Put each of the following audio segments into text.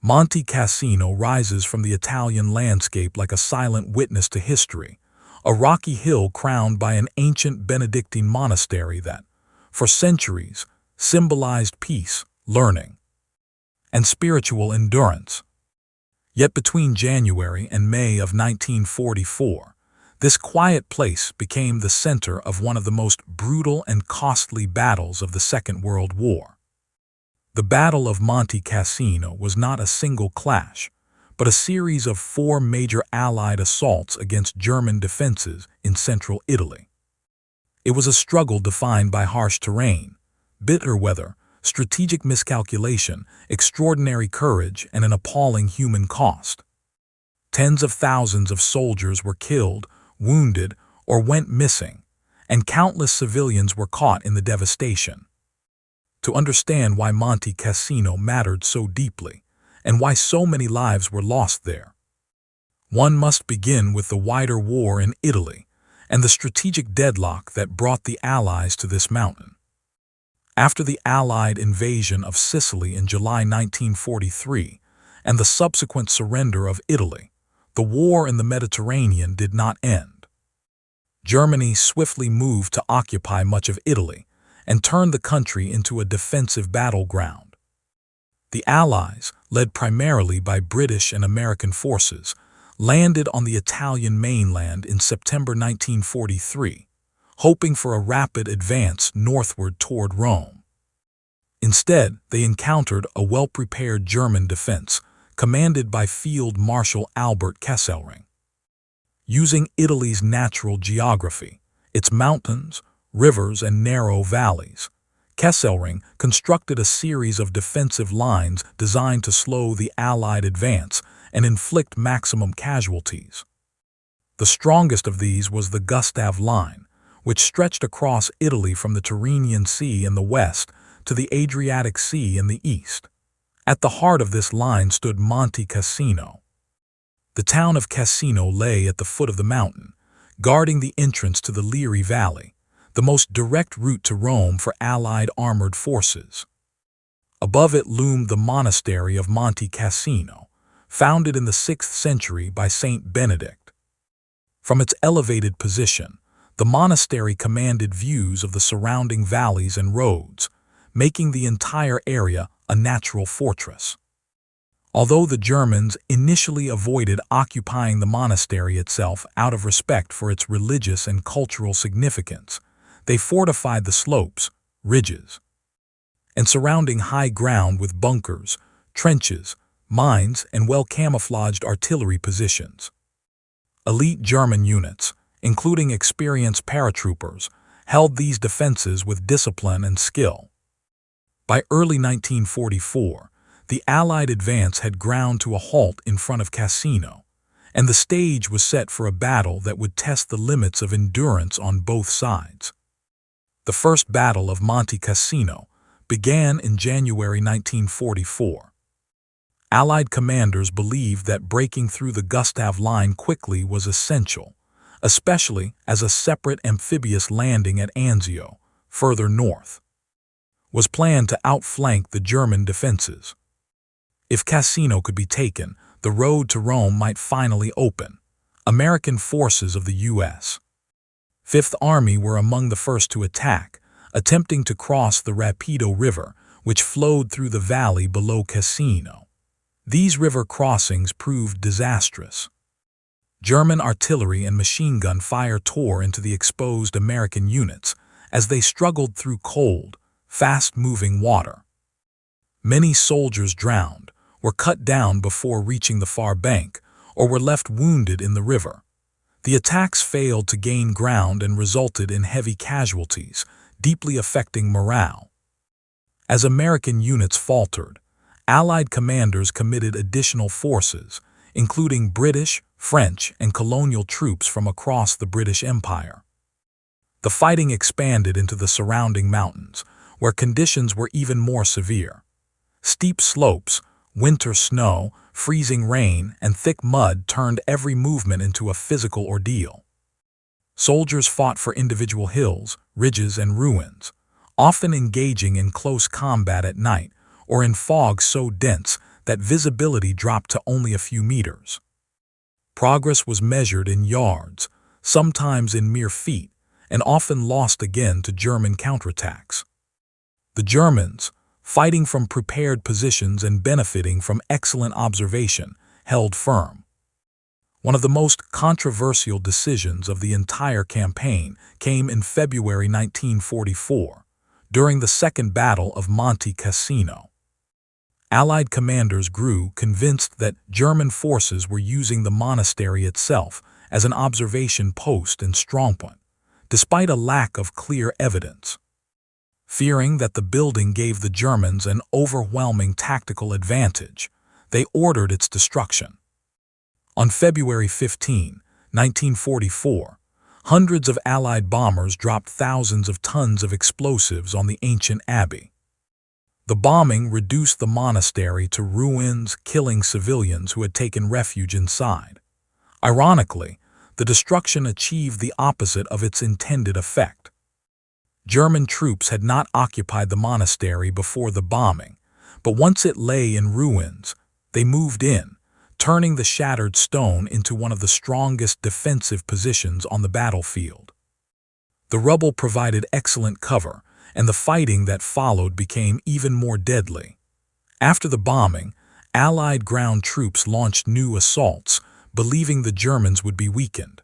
Monte Cassino rises from the Italian landscape like a silent witness to history, a rocky hill crowned by an ancient Benedictine monastery that, for centuries, symbolized peace, learning, and spiritual endurance. Yet between January and May of 1944, this quiet place became the center of one of the most brutal and costly battles of the Second World War. The Battle of Monte Cassino was not a single clash, but a series of 4 major Allied assaults against German defenses in central Italy. It was a struggle defined by harsh terrain, bitter weather, strategic miscalculation, extraordinary courage, and an appalling human cost. Tens of thousands of soldiers were killed, wounded, or went missing, and countless civilians were caught in the devastation. To understand why Monte Cassino mattered so deeply, and why so many lives were lost there, one must begin with the wider war in Italy and the strategic deadlock that brought the Allies to this mountain. After the Allied invasion of Sicily in July 1943 and the subsequent surrender of Italy, the war in the Mediterranean did not end. Germany swiftly moved to occupy much of Italy and turned the country into a defensive battleground. The Allies, led primarily by British and American forces, landed on the Italian mainland in September 1943, hoping for a rapid advance northward toward Rome. Instead, they encountered a well-prepared German defense, commanded by Field Marshal Albert Kesselring. Using Italy's natural geography, its mountains, rivers, and narrow valleys, Kesselring constructed a series of defensive lines designed to slow the Allied advance and inflict maximum casualties. The strongest of these was the Gustav Line, which stretched across Italy from the Tyrrhenian Sea in the west to the Adriatic Sea in the east. At the heart of this line stood Monte Cassino. The town of Cassino lay at the foot of the mountain, guarding the entrance to the Liri Valley, the most direct route to Rome for Allied armored forces. Above it loomed the monastery of Monte Cassino, founded in the 6th century by Saint Benedict. From its elevated position, the monastery commanded views of the surrounding valleys and roads, making the entire area a natural fortress. Although the Germans initially avoided occupying the monastery itself out of respect for its religious and cultural significance, they fortified the slopes, ridges, and surrounding high ground with bunkers, trenches, mines, and well-camouflaged artillery positions. Elite German units, including experienced paratroopers, held these defenses with discipline and skill. By early 1944, the Allied advance had ground to a halt in front of Cassino, and the stage was set for a battle that would test the limits of endurance on both sides. The First Battle of Monte Cassino began in January 1944. Allied commanders believed that breaking through the Gustav Line quickly was essential, especially as a separate amphibious landing at Anzio, further north, was planned to outflank the German defenses. If Cassino could be taken, the road to Rome might finally open. American forces of the U.S. Fifth Army were among the first to attack, attempting to cross the Rapido River, which flowed through the valley below Cassino. These river crossings proved disastrous. German artillery and machine gun fire tore into the exposed American units as they struggled through cold, fast-moving water. Many soldiers drowned, were cut down before reaching the far bank, or were left wounded in the river. The attacks failed to gain ground and resulted in heavy casualties, deeply affecting morale. As American units faltered, Allied commanders committed additional forces, including British, French, and colonial troops from across the British Empire. The fighting expanded into the surrounding mountains, where conditions were even more severe. Steep slopes, winter snow, freezing rain, and thick mud turned every movement into a physical ordeal. Soldiers fought for individual hills, ridges, and ruins, often engaging in close combat at night or in fog so dense that visibility dropped to only a few meters. Progress was measured in yards, sometimes in mere feet, and often lost again to German counterattacks. The Germans, fighting from prepared positions and benefiting from excellent observation, held firm. One of the most controversial decisions of the entire campaign came in February 1944, during the Second Battle of Monte Cassino. Allied commanders grew convinced that German forces were using the monastery itself as an observation post and strongpoint, despite a lack of clear evidence. Fearing that the building gave the Germans an overwhelming tactical advantage, they ordered its destruction. On February 15, 1944, hundreds of Allied bombers dropped thousands of tons of explosives on the ancient abbey. The bombing reduced the monastery to ruins, killing civilians who had taken refuge inside. Ironically, the destruction achieved the opposite of its intended effect. German troops had not occupied the monastery before the bombing, but once it lay in ruins, they moved in, turning the shattered stone into one of the strongest defensive positions on the battlefield. The rubble provided excellent cover, and the fighting that followed became even more deadly. After the bombing, Allied ground troops launched new assaults, believing the Germans would be weakened.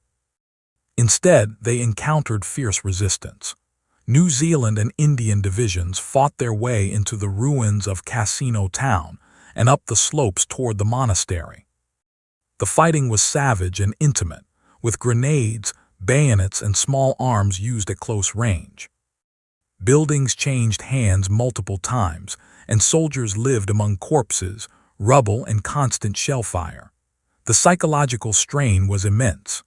Instead, they encountered fierce resistance. New Zealand and Indian divisions fought their way into the ruins of Cassino town and up the slopes toward the monastery. The fighting was savage and intimate, with grenades, bayonets, and small arms used at close range. Buildings changed hands multiple times, and soldiers lived among corpses, rubble, and constant shell fire. The psychological strain was immense.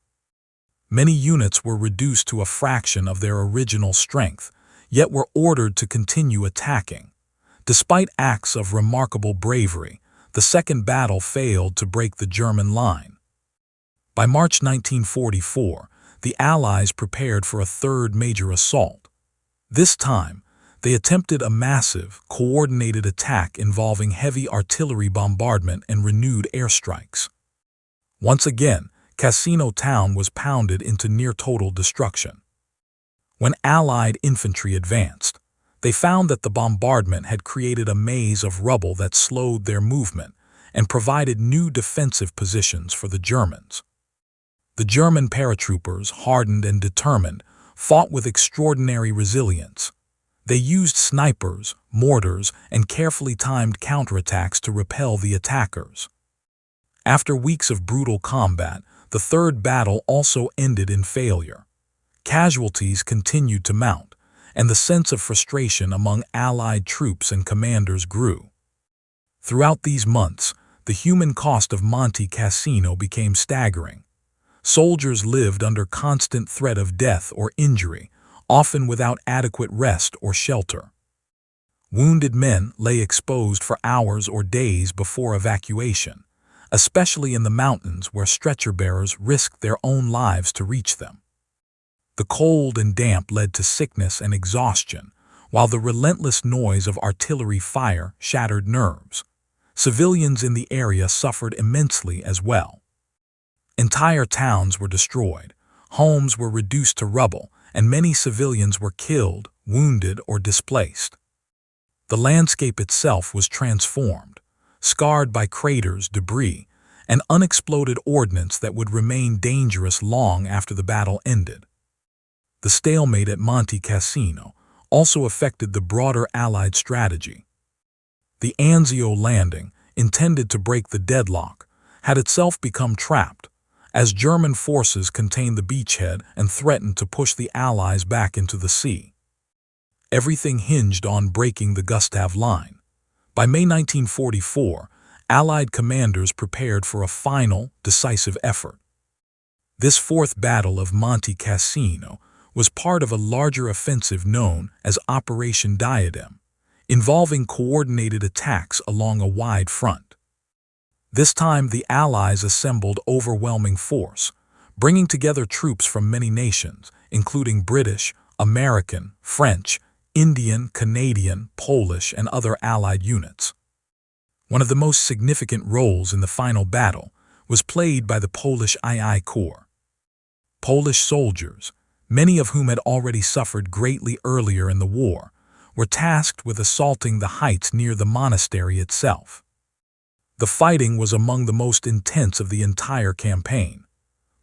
Many units were reduced to a fraction of their original strength, yet were ordered to continue attacking. Despite acts of remarkable bravery, the second battle failed to break the German line. By March 1944, the Allies prepared for a third major assault. This time, they attempted a massive, coordinated attack involving heavy artillery bombardment and renewed airstrikes. Once again, Cassino town was pounded into near-total destruction. When Allied infantry advanced, they found that the bombardment had created a maze of rubble that slowed their movement and provided new defensive positions for the Germans. The German paratroopers, hardened and determined, fought with extraordinary resilience. They used snipers, mortars, and carefully timed counterattacks to repel the attackers. After weeks of brutal combat, the third battle also ended in failure. Casualties continued to mount, and the sense of frustration among Allied troops and commanders grew. Throughout these months, the human cost of Monte Cassino became staggering. Soldiers lived under constant threat of death or injury, often without adequate rest or shelter. Wounded men lay exposed for hours or days before evacuation, especially in the mountains where stretcher-bearers risked their own lives to reach them. The cold and damp led to sickness and exhaustion, while the relentless noise of artillery fire shattered nerves. Civilians in the area suffered immensely as well. Entire towns were destroyed, homes were reduced to rubble, and many civilians were killed, wounded, or displaced. The landscape itself was transformed, scarred by craters, debris, and unexploded ordnance that would remain dangerous long after the battle ended. The stalemate at Monte Cassino also affected the broader Allied strategy. The Anzio landing, intended to break the deadlock, had itself become trapped, as German forces contained the beachhead and threatened to push the Allies back into the sea. Everything hinged on breaking the Gustav Line. By May 1944, Allied commanders prepared for a final, decisive effort. This fourth Battle of Monte Cassino was part of a larger offensive known as Operation Diadem, involving coordinated attacks along a wide front. This time, the Allies assembled overwhelming force, bringing together troops from many nations, including British, American, French, Indian, Canadian, Polish, and other Allied units. One of the most significant roles in the final battle was played by the Polish II Corps. Polish soldiers, many of whom had already suffered greatly earlier in the war, were tasked with assaulting the heights near the monastery itself. The fighting was among the most intense of the entire campaign.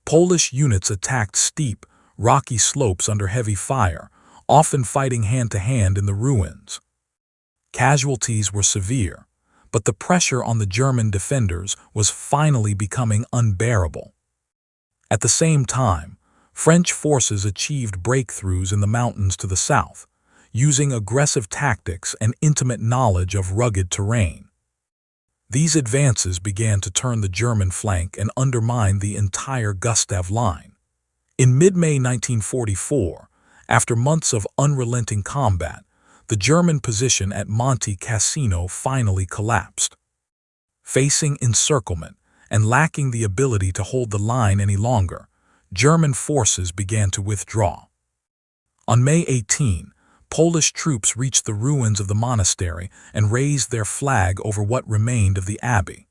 Polish units attacked steep, rocky slopes under heavy fire, often fighting hand-to-hand in the ruins. Casualties were severe, but the pressure on the German defenders was finally becoming unbearable. At the same time, French forces achieved breakthroughs in the mountains to the south, using aggressive tactics and intimate knowledge of rugged terrain. These advances began to turn the German flank and undermine the entire Gustav Line. In mid-May 1944, after months of unrelenting combat, the German position at Monte Cassino finally collapsed. Facing encirclement and lacking the ability to hold the line any longer, German forces began to withdraw. On May 18, Polish troops reached the ruins of the monastery and raised their flag over what remained of the abbey.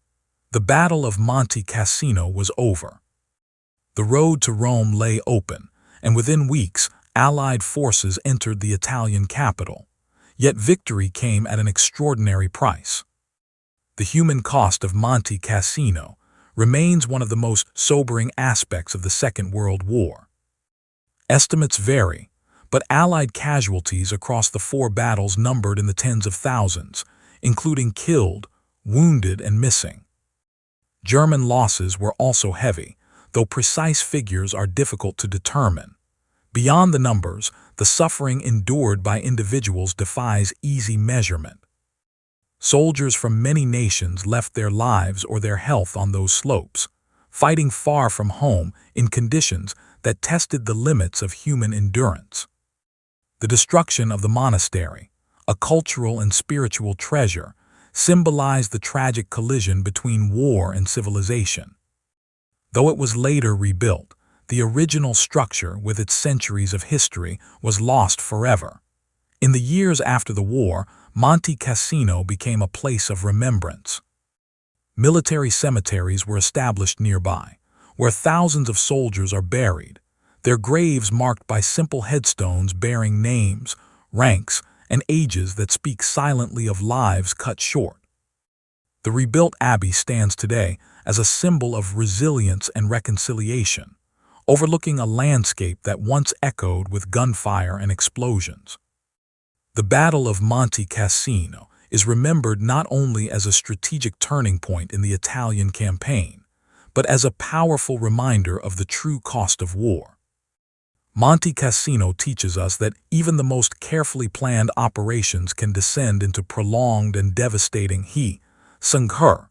The Battle of Monte Cassino was over. The road to Rome lay open, and within weeks, Allied forces entered the Italian capital. Yet victory came at an extraordinary price. The human cost of Monte Cassino remains one of the most sobering aspects of the Second World War. Estimates vary, but Allied casualties across the four battles numbered in the tens of thousands, including killed, wounded, and missing. German losses were also heavy, though precise figures are difficult to determine. Beyond the numbers, the suffering endured by individuals defies easy measurement. Soldiers from many nations left their lives or their health on those slopes, fighting far from home in conditions that tested the limits of human endurance. The destruction of the monastery, a cultural and spiritual treasure, symbolized the tragic collision between war and civilization. Though it was later rebuilt, the original structure, with its centuries of history, was lost forever. In the years after the war, Monte Cassino became a place of remembrance. Military cemeteries were established nearby, where thousands of soldiers are buried, their graves marked by simple headstones bearing names, ranks, and ages that speak silently of lives cut short. The rebuilt abbey stands today as a symbol of resilience and reconciliation, overlooking a landscape that once echoed with gunfire and explosions. The Battle of Monte Cassino is remembered not only as a strategic turning point in the Italian campaign, but as a powerful reminder of the true cost of war. Monte Cassino teaches us that even the most carefully planned operations can descend into prolonged and devastating sanghur,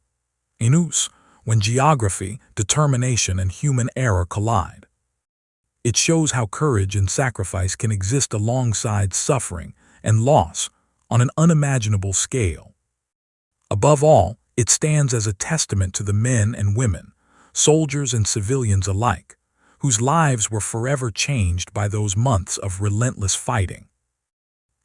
inus, when geography, determination, and human error collide. It shows how courage and sacrifice can exist alongside suffering and loss on an unimaginable scale. Above all, it stands as a testament to the men and women, soldiers and civilians alike, whose lives were forever changed by those months of relentless fighting.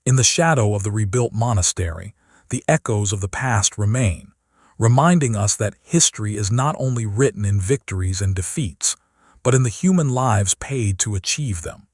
In the shadow of the rebuilt monastery, the echoes of the past remain, reminding us that history is not only written in victories and defeats, but in the human lives paid to achieve them.